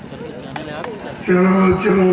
चलो चलो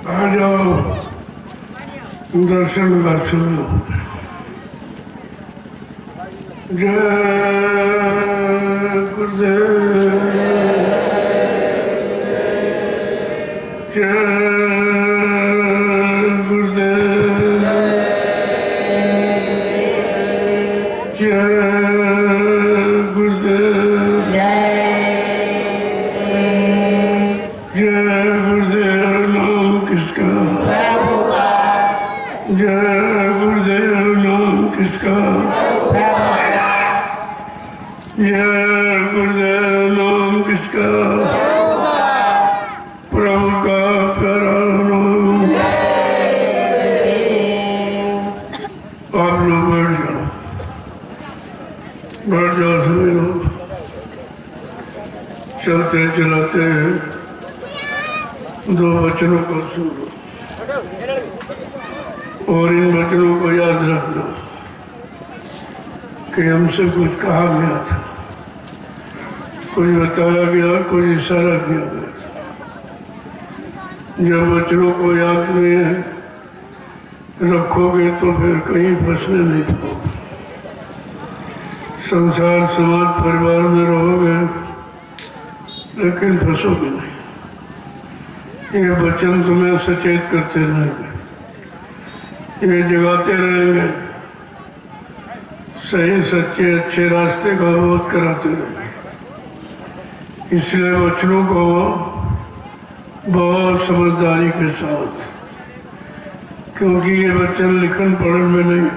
आ जाओ, दर्शन दर्शन। जय गुरुदेव, जय गुरुदेव, जय गुरुदेव, जय गुरुदेव। नाम किसका? जय गुरुदेव। नाम किसका? जय गुरुदेव। नाम किसका? प्रभु का प्यारा नाम। आप लोग बैठ जाओ सभी लोग। चलते चलाते दो वचनों को सुनो और इन वचनों को याद रखना कि हमसे कुछ कहा गया था, कुछ बताया गया, कुछ इशारा किया गया था। जब वचनों को याद में रखोगे तो फिर कहीं फंसने नहीं पाओगे। संसार समाज परिवार में रहोगे लेकिन फंसोगे नहीं। ये वचन तुम्हें सचेत करते रहेंगे, ये जगाते रहेंगे, सही सच्चे अच्छे रास्ते का बोध कराते रहेंगे। इसलिए वचनों को बहुत समझदारी के साथ, क्योंकि ये वचन लिखन पढ़न में नहीं,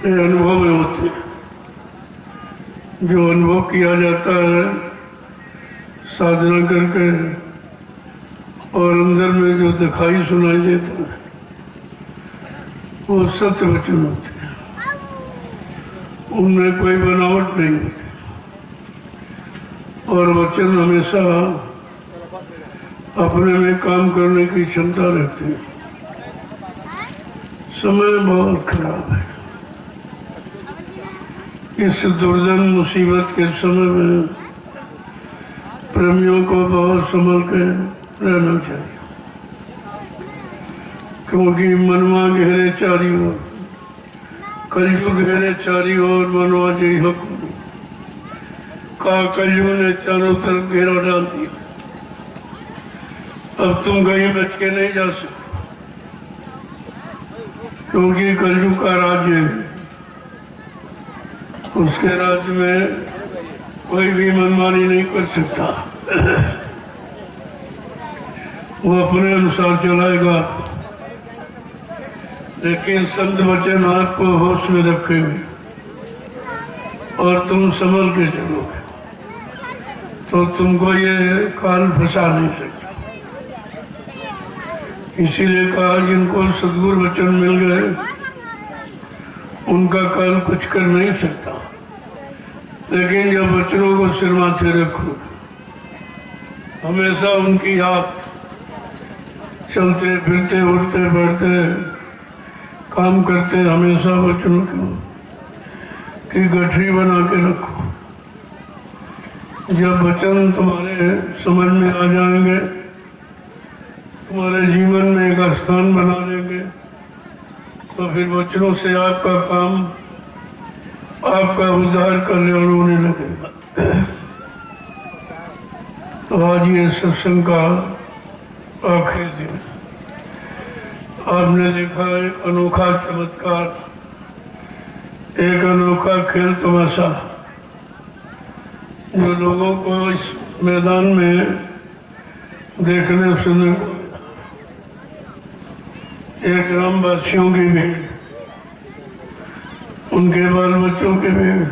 ये अनुभव में होते हैं। जो अनुभव किया जाता है साधना करके और अंदर में जो दिखाई सुनाई देता है वो सत्य वचन होते हैं। उनमें कोई बनावट नहीं होती और वचन हमेशा अपने में काम करने की क्षमता रखते हैं। समय बहुत खराब है। इस दुर्जन मुसीबत के समय में प्रेमियों को बहुत संभल के रहना चाहिए, क्योंकि मनवा घेरे चारी ओर, कलयुग घेरे चारी ओर, मनवा जय हुक्म का कलयुग ने चारों तरफ घेरा डाल दिया। अब तुम कहीं बच के नहीं जा सकते, क्योंकि कलयुग का राज्य है। उसके राज्य में कोई भी मनमानी नहीं कर सकता। वो अपने अनुसार चलाएगा, लेकिन संत वचन आपको होश में रखेंगे और तुम संभल के चलोगे तो तुमको ये काल फंसा नहीं सकता। इसीलिए कहा जिनको सद्गुरु वचन मिल गए उनका काल कुछ कर नहीं सकता। लेकिन जब वचनों को सिर माथे रखो, हमेशा उनकी याद, चलते फिरते उठते बैठते काम करते हमेशा वचनों की गठरी बना के रखो। जब वचन तुम्हारे समझ में आ जाएंगे, तुम्हारे जीवन में एक स्थान बना लेंगे, तो फिर वचनों से आपका काम, आपका उद्धार कल्याण होने लगेगा। तो आज ये सत्संग का आखिरी दिन, आपने देखा एक अनोखा चमत्कार, एक अनोखा खेल तमाशा जो लोगों को इस मैदान में देखने सुनने को। एक ग्रामवासियों की भीड़, उनके बाल बच्चों की भीड़,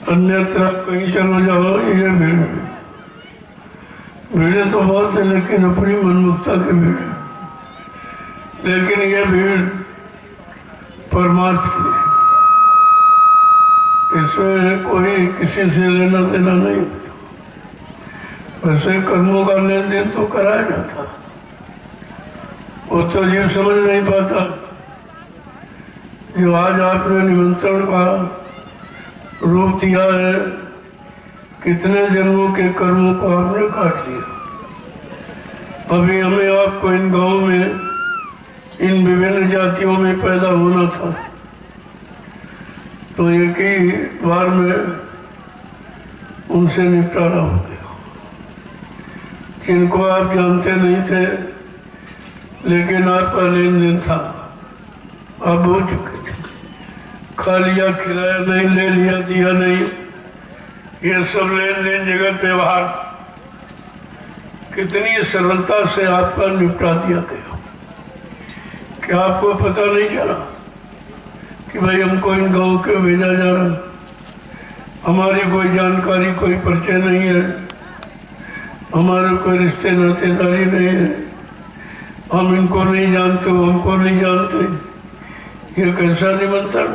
अन्यत्र कहीं चलो जाओ ये भीड़। भीड़ें तो बहुत है लेकिन अपनी मनमुक्ता की भीड़। लेकिन ये भीड़ परमार्थ की, इसमें कोई किसी से लेना देना नहीं। वैसे कर्मों का लेन देन तो कराया जाता, वो तो जीव समझ नहीं पाता। जो आज आपने निमंत्रण का रूप दिया है, कितने जन्मों के कर्मों को आपने काट लिया। अभी हमें आपको इन गांव में इन विभिन्न जातियों में पैदा होना था, तो एक ही बार में उनसे निपटारा हो गया। जिनको आप जानते नहीं थे लेकिन आपका लेन देन था, आप हो चुके थे। खा लिया, खिलाया नहीं, ले लिया, दिया नहीं, ये सब लेन देन जगत व्यवहार कितनी सरलता से आपका निपटा दिया गया। क्या आपको पता नहीं चला कि भाई हमको इन गाँव के भेजा जा रहा, हमारी कोई जानकारी, कोई परिचय नहीं है, हमारे कोई रिश्ते नातेदारी नहीं है, हम इनको नहीं जानते, हमको नहीं जानते। ये कैसा निमंत्रण?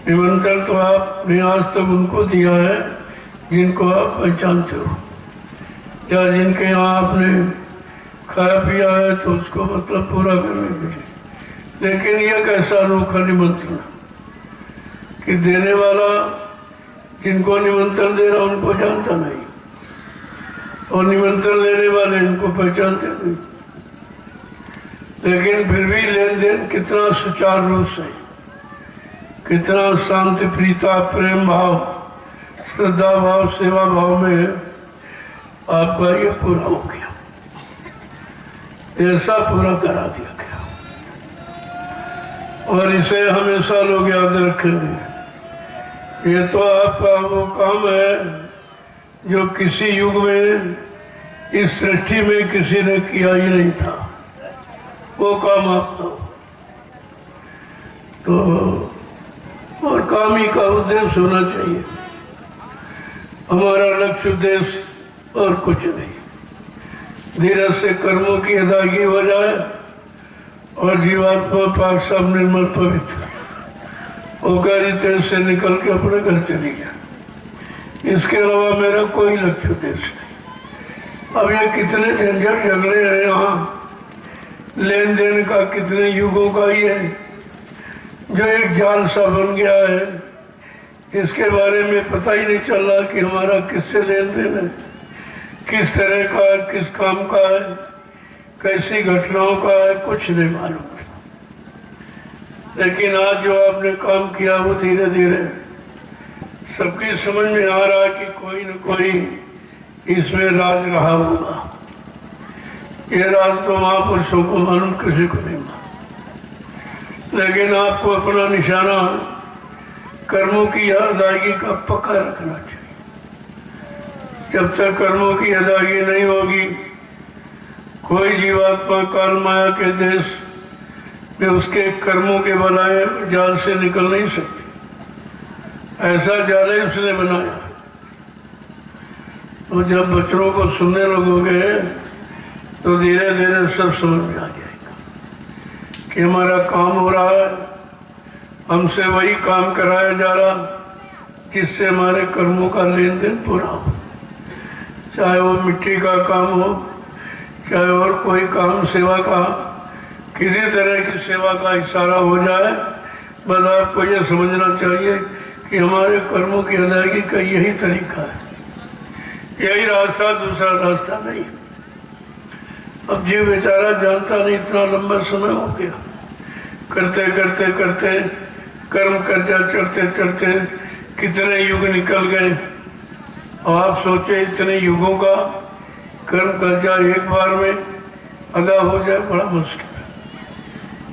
निमंत्रण तो आपने आज तक उनको दिया है जिनको आप पहचानते हो, या जिनके यहाँ आपने खाया पिया है तो उसको मतलब पूरा करने के लिए। लेकिन यह कैसा अनोखा निमंत्रण कि देने वाला जिनको निमंत्रण दे रहा उनको जानता नहीं, और निमंत्रण लेने वाले इनको पहचानते नहीं, लेकिन फिर भी लेन देन कितना सुचारू रूप से, कितना शांति, प्रीता, प्रेम भाव, श्रद्धा भाव, सेवा भाव में आपका ये पूरा हो गया, ऐसा पूरा करा दिया गया। और इसे हमेशा लोग याद रखेंगे। ये तो आपका वो काम है जो किसी युग में इस सृष्टि में किसी ने किया ही नहीं था, वो काम आपका। तो और काम ही का उद्देश्य होना चाहिए, हमारा लक्ष्य उद्देश्य और कुछ नहीं। धीरज से कर्मों की अदायगी हो जाए और जीवात्मा पाक सब निर्मल पवित्र होकर तेज से निकल के अपने घर चली जाए। इसके अलावा मेरा कोई लक्ष्य उद्देश्य नहीं। अब ये कितने झंझट झगड़े हैं यहाँ, लेन देन का कितने युगों का ये जो एक जाल सा बन गया है, इसके बारे में पता ही नहीं चल रहा कि हमारा किससे लेन देन है, किस तरह का है, किस काम का है, कैसी घटनाओं का है, कुछ नहीं मालूम था। लेकिन आज जो आपने काम किया वो धीरे धीरे सबकी समझ में आ रहा है कि कोई न कोई इसमें राज रहा होगा। ये राज तो महापुरुषों को मालूम, किसी को नहीं मालूम। लेकिन आपको अपना निशाना कर्मों की अदायगी का पक्का रखना चाहिए। जब तक कर्मों की अदायगी नहीं होगी, कोई जीवात्मा काल माया के देश में उसके कर्मों के बनाए जाल से निकल नहीं सकती। ऐसा जाल ही उसने बनाया। तो जब बच्चों को सुनने लगोगे तो धीरे धीरे सब समझ में आ जाएगा कि हमारा काम हो रहा है, हमसे वही काम कराया जा रहा जिससे हमारे कर्मों का लेन देन पूरा हो। चाहे वो मिट्टी का काम हो, चाहे और कोई काम सेवा का, किसी तरह की सेवा का इशारा हो जाए, बस आपको ये समझना चाहिए कि हमारे कर्मों की अदायगी का यही तरीका है, यही रास्ता, दूसरा रास्ता नहीं। अब जीव बेचारा जानता नहीं, इतना लंबा समय हो गया, करते करते करते कर्म कर्जा चढ़ते चढ़ते कितने युग निकल गए। और आप सोचे इतने युगों का कर्म कर्जा एक बार में अदा हो जाए, बड़ा मुश्किल है।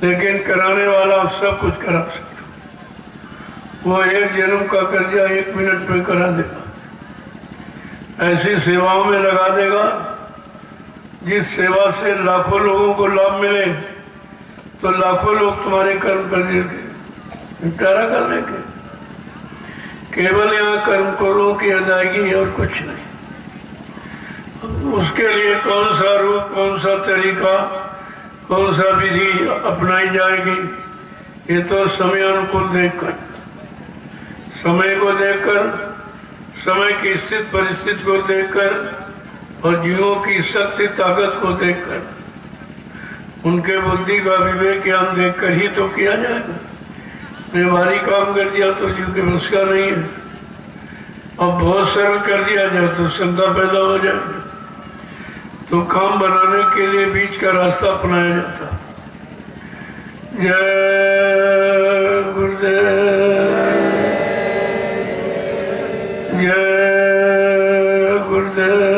लेकिन कराने वाला सब कुछ करा सकता, वो एक जन्म का कर्जा 1 मिनट में करा देगा। ऐसी सेवाओं में लगा देगा जिस सेवा से लाखों लोगों को लाभ मिले, तो लाखों लोग तुम्हारे कर्म कर्जे के निपटारा कर लेंगे। केवल यहाँ कर्म करों की अदायगी है और कुछ नहीं। उसके लिए कौन सा रूप, कौन सा तरीका, कौन सा विधि अपनाई जाएगी, ये तो समय अनुकूल देखकर, समय को देखकर, समय की स्थित परिस्थिति को देखकर और जीवों की शक्ति ताकत को देखकर, उनके बुद्धि का विवेक ज्ञान देखकर ही तो किया जाएगा। ने भारी काम कर दिया तो जो कि उसका नहीं है, अब बहुत सरल कर दिया जाए तो शंका पैदा हो जाएगी, तो काम बनाने के लिए बीच का रास्ता अपनाया जाता। जय गुरुदेव, जय गुरुदेव।